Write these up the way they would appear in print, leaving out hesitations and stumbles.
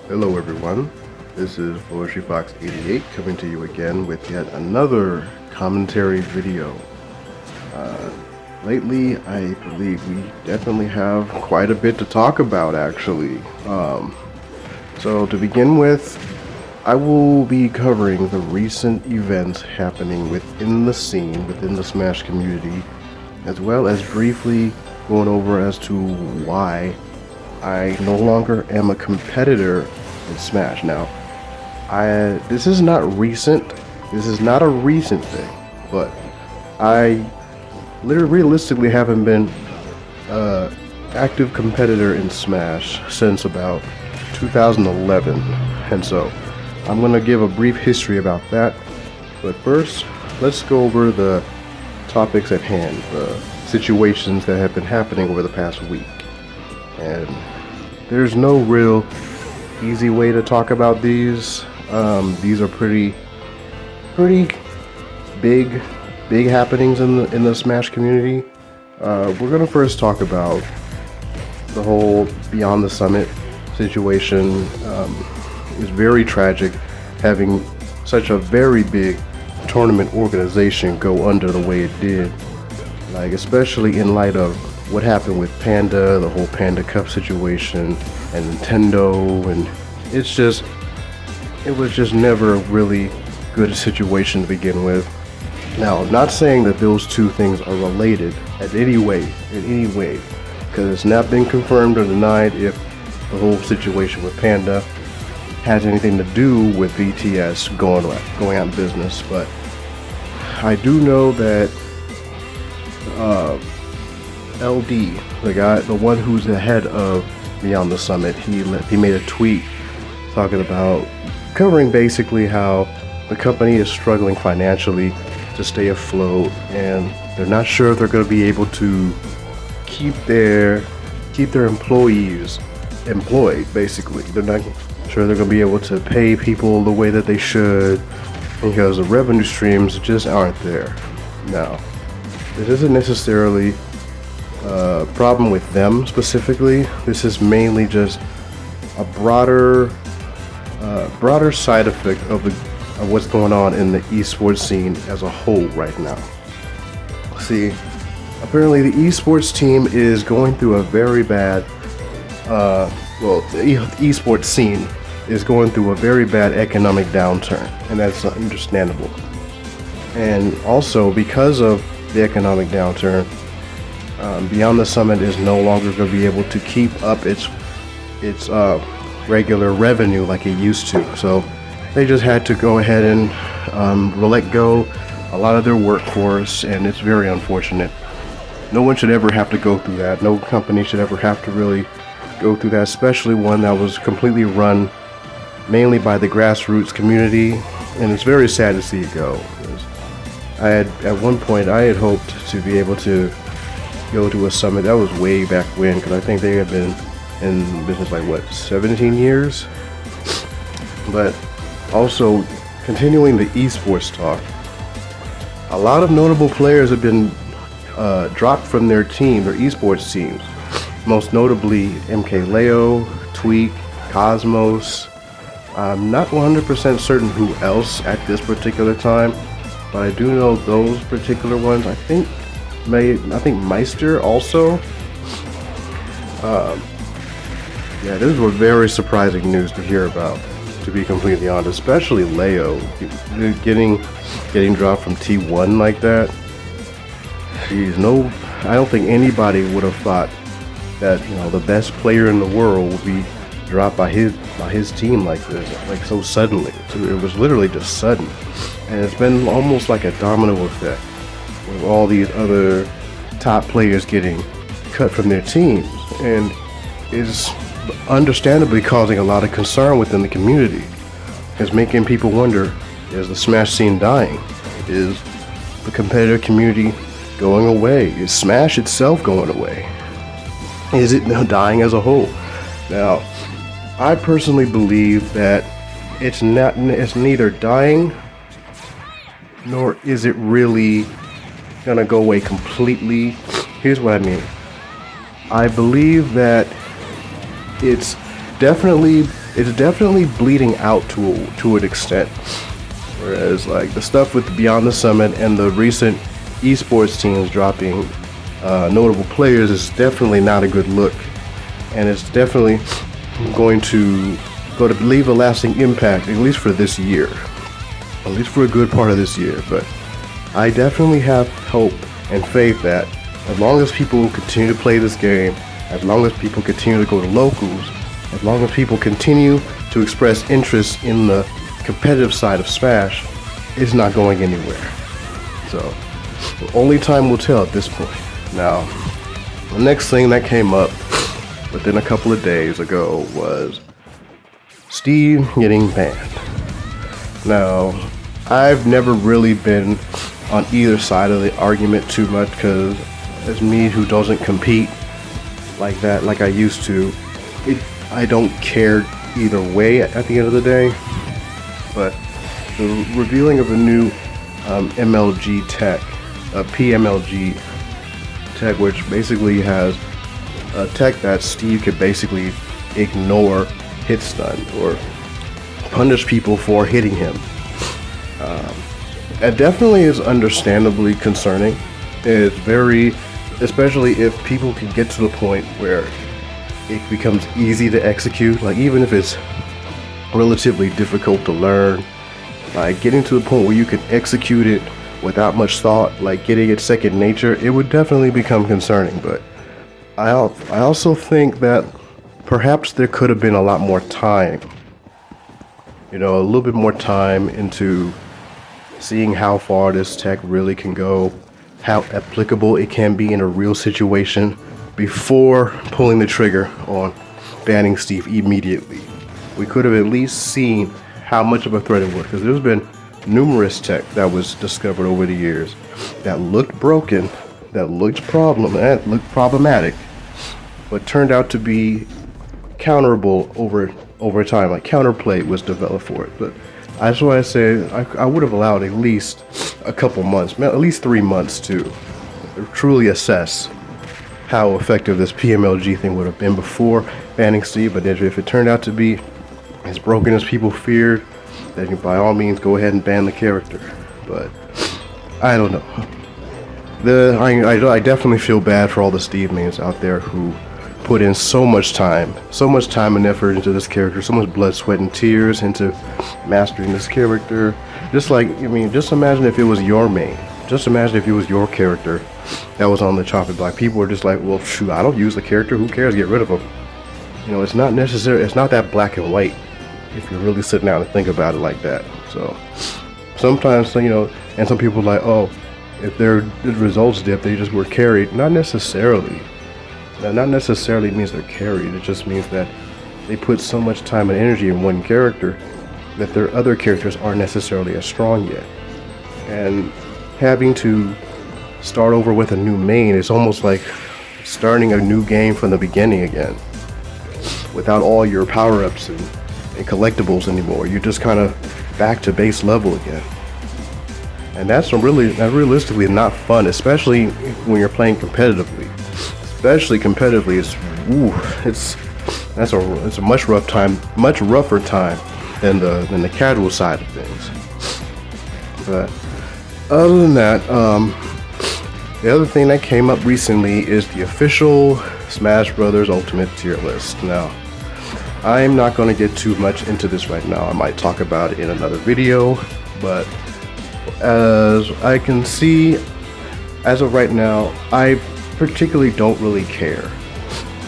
Hello everyone, this is Floetry Fox 88 coming to you again with yet another commentary video. Lately, I believe we definitely have quite a bit to talk about actually. So to begin with, I will be covering the recent events happening within the scene, within the Smash community, as well as briefly going over as to why I no longer am a competitor in Smash. Now, this is not recent. This is not a recent thing, but I realistically haven't been active competitor in Smash since about 2011, and so I'm gonna give a brief history about that. But first, let's go over the topics at hand, the situations that have been happening over the past week. And there's no real easy way to talk about these. These are pretty big happenings in the Smash community. We're gonna first talk about the whole Beyond the Summit situation. It's very tragic having such a very big tournament organization go under the way it did. Like, especially in light of what happened with Panda, the whole Panda Cup situation, and Nintendo, and it was just never a really good situation to begin with. Now, I'm not saying that those two things are related in any way, because it's not been confirmed or denied if the whole situation with Panda has anything to do with VTS going out of business. But I do know that LD, the one who's the head of Beyond the Summit, he made a tweet talking about covering basically how the company is struggling financially to stay afloat, and they're not sure if they're going to be able to keep their employees employed. Basically, they're not sure they're going to be able to pay people the way that they should because the revenue streams just aren't there. Now, this isn't necessarily a problem with them specifically. This is mainly just a broader side effect of what's going on in the esports scene as a whole right now. See, apparently the esports team is going through a very bad, the esports scene is going through a very bad economic downturn, and that's understandable. And also, because of the economic downturn, Beyond the Summit is no longer going to be able to keep up its regular revenue like it used to. So they just had to go ahead and let go a lot of their workforce, and it's very unfortunate. No one should ever have to go through that. No company should ever have to really go through that, especially one that was completely run mainly by the grassroots community, and it's very sad to see it go. At one point I had hoped to be able to go to a summit. That was way back when, because I think they had been in business like 17 years. But also, continuing the esports talk, a lot of notable players have been dropped from their esports teams. Most notably MKLeo, Tweak, Cosmos. I'm not 100% certain who else at this particular time, but I do know those particular ones. I think Meister also. Yeah, those were very surprising news to hear about, to be completely honest. Especially Leo getting dropped from T1 like that. Jeez, I don't think anybody would have thought that, the best player in the world would be dropped by his team like this, like so suddenly. So it was literally just sudden, and it's been almost like a domino effect with all these other top players getting cut from their teams, and is understandably causing a lot of concern within the community. It's making people wonder, is the Smash scene dying? Is the competitive community going away? Is Smash itself going away? Is it dying as a whole? Now, I personally believe that it's neither dying nor is it really gonna go away completely. Here's what I mean. I believe that it's definitely it's definitely bleeding out to an extent. Whereas like the stuff with Beyond the Summit and the recent esports teams dropping notable players is definitely not a good look, and it's definitely going to leave a lasting impact, at least for this year, at least for a good part of this year. But I definitely have hope and faith that as long as people continue to play this game, as long as people continue to go to locals, as long as people continue to express interest in the competitive side of Smash, it's not going anywhere. So only time will tell at this point. Now, the next thing that came up within a couple of days ago was Steve getting banned. Now, I've never really been on either side of the argument too much, because as me who doesn't compete like that like I used to, I don't care either way at the end of the day. But the revealing of a new MLG tech, a Pmlg tech, which basically has a tech that Steve could basically ignore hit stun or punish people for hitting him. It definitely is understandably concerning. It's very, especially if people can get to the point where it becomes easy to execute, like even if it's relatively difficult to learn, like getting to the point where you can execute it without much thought, like getting it second nature, it would definitely become concerning. But I also think that perhaps there could have been a lot more time, a little bit more time into seeing how far this tech really can go, how applicable it can be in a real situation, before pulling the trigger on banning Steve immediately. We could have at least seen how much of a threat it was, because there's been numerous tech that was discovered over the years that looked broken, that looked problematic, but turned out to be counterable over time. Like counterplay was developed for it. But that's why I say I would have allowed at least a couple months, at least 3 months, to truly assess how effective this Pmlg thing would have been before banning Steve. But if it turned out to be as broken as people feared, then by all means go ahead and ban the character. But I don't know. I definitely feel bad for all the Steve mains out there who put in so much time and effort into this character, so much blood, sweat, and tears into mastering this character. Just imagine if it was your main. Just imagine if it was your character that was on the chopping block. People were just like, well, shoot, I don't use the character. Who cares? Get rid of him. It's not necessary. It's not that black and white if you're really sitting down and think about it like that. So sometimes, and some people are like, oh, if their results dip, they just were carried. Not necessarily. That not necessarily means they're carried. It just means that they put so much time and energy in one character that their other characters aren't necessarily as strong yet. And having to start over with a new main is almost like starting a new game from the beginning again, without all your power-ups and collectibles anymore. You're just kind of back to base level again. And that's realistically not fun, especially when you're playing competitively. Especially competitively, it's a much rougher time than the casual side of things. But other than that, the other thing that came up recently is the official Smash Bros. Ultimate tier list. Now, I'm not going to get too much into this right now. I might talk about it in another video, but as I can see, as of right now, I particularly don't really care.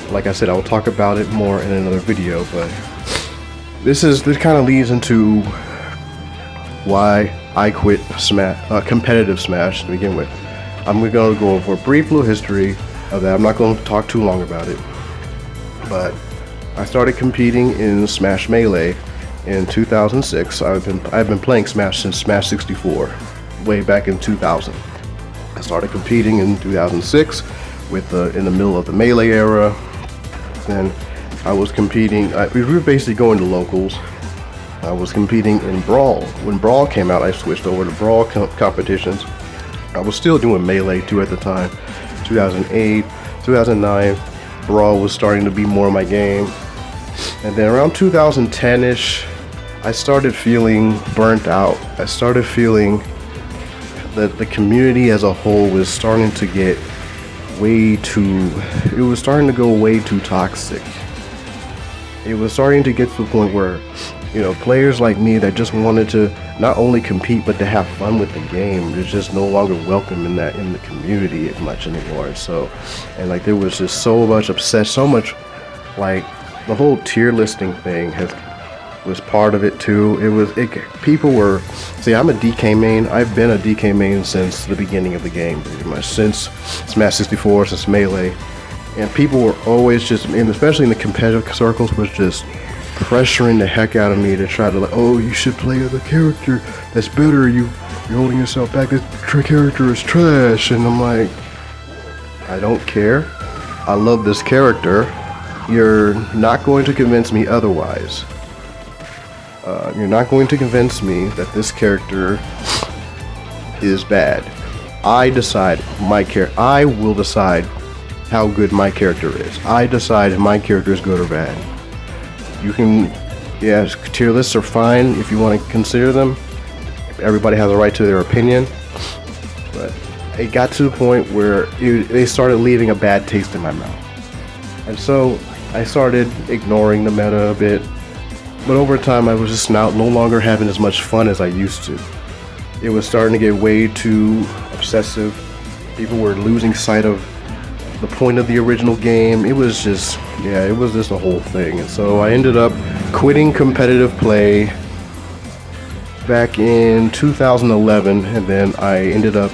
Like I said, I will talk about it more in another video, but this kind of leads into why I quit competitive Smash to begin with. I'm going to go over a brief little history of that. I'm not going to talk too long about it, but I started competing in Smash Melee in 2006. I've been playing Smash since Smash 64, way back in 2000. I started competing in 2006 in the middle of the Melee era. Then I was competing, we were basically going to locals. I was competing in Brawl. When Brawl came out, I switched over to Brawl competitions. I was still doing Melee too at the time. 2008, 2009, Brawl was starting to be more my game. And then around 2010-ish, I started feeling burnt out. I started feeling that the community as a whole was starting to get it was starting to go way too toxic. It was starting to get to the point where, you know, players like me that just wanted to not only compete but to have fun with the game is just no longer welcome in the community as much anymore. So, and like there was just so much so much, like the whole tier listing thing was part of it too. People were, see, I'm a DK main. I've been a DK main since the beginning of the game, pretty much since Smash 64, since Melee. And people were always just, and especially in the competitive circles, was just pressuring the heck out of me to try to, like, oh, you should play the character that's better. You're holding yourself back. This character is trash. And I'm like, I don't care. I love this character. You're not going to convince me otherwise. You're not going to convince me that this character is bad. I will decide how good my character is. I decide if my character is good or bad. You can, yeah, tier lists are fine if you want to consider them. Everybody has a right to their opinion. But it got to the point where they started leaving a bad taste in my mouth. And so I started ignoring the meta a bit. But over time, I was just no longer having as much fun as I used to. It was starting to get way too obsessive. People were losing sight of the point of the original game. It was just, yeah, it was just a whole thing. And so I ended up quitting competitive play back in 2011, and then I ended up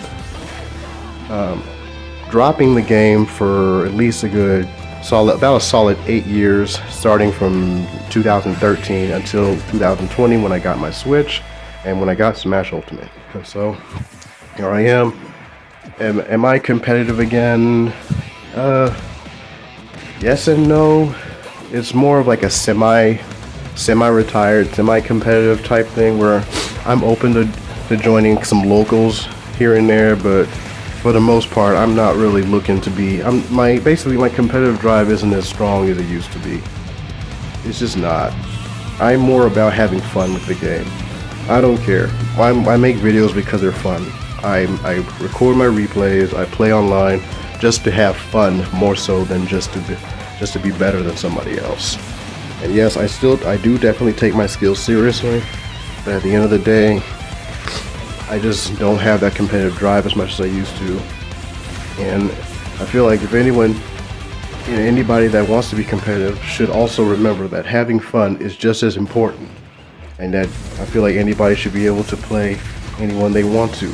dropping the game for at least about a solid 8 years, starting from 2013 until 2020 when I got my Switch and when I got Smash Ultimate. And so here I am. Am I competitive again? Yes and no. It's more of like a semi-retired, semi-competitive type thing where I'm open to joining some locals here and there, but for the most part, I'm not really looking to be. Basically my competitive drive isn't as strong as it used to be. It's just not. I'm more about having fun with the game. I don't care. I make videos because they're fun. I record my replays. I play online just to have fun, more so than just to be better than somebody else. And yes, I do definitely take my skills seriously, but at the end of the day, I just don't have that competitive drive as much as I used to. And I feel like if anybody that wants to be competitive should also remember that having fun is just as important, and that I feel like anybody should be able to play anyone they want to,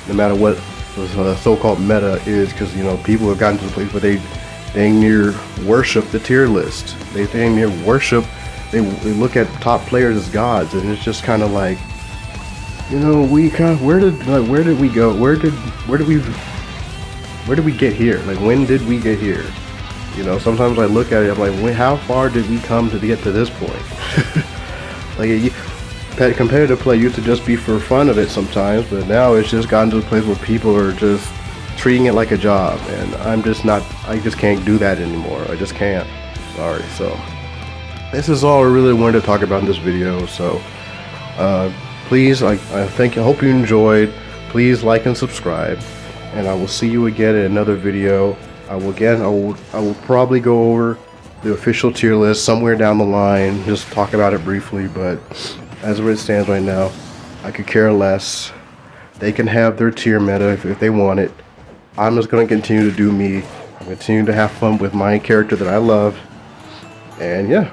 no matter what the so-called meta is, because, you know, people have gotten to the place where they dang near worship the tier list. They dang near worship, they look at top players as gods, and it's just kind of like, you know, where did we go? Where did we get here? Like, when did we get here? You know, sometimes I look at it, I'm like, how far did we come to get to this point? Like, competitive play used to just be for fun of it sometimes, but now it's just gotten to a place where people are just treating it like a job, and I just can't do that anymore. I just can't. Sorry. So this is all I really wanted to talk about in this video. So please, I hope you enjoyed. Please like and subscribe, and I will see you again in another video. I will probably go over the official tier list somewhere down the line, just talk about it briefly, but as it stands right now, I could care less. They can have their tier meta if they want it. I'm just going to continue to do me. I'm continue to have fun with my character that I love. And yeah.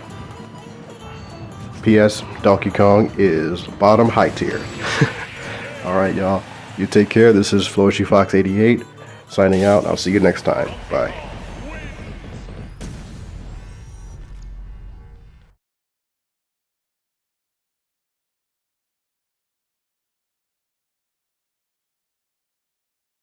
P.S. Donkey Kong is bottom high tier. Alright, y'all. You take care. This is Floetry Fox 88 signing out. I'll see you next time. Bye.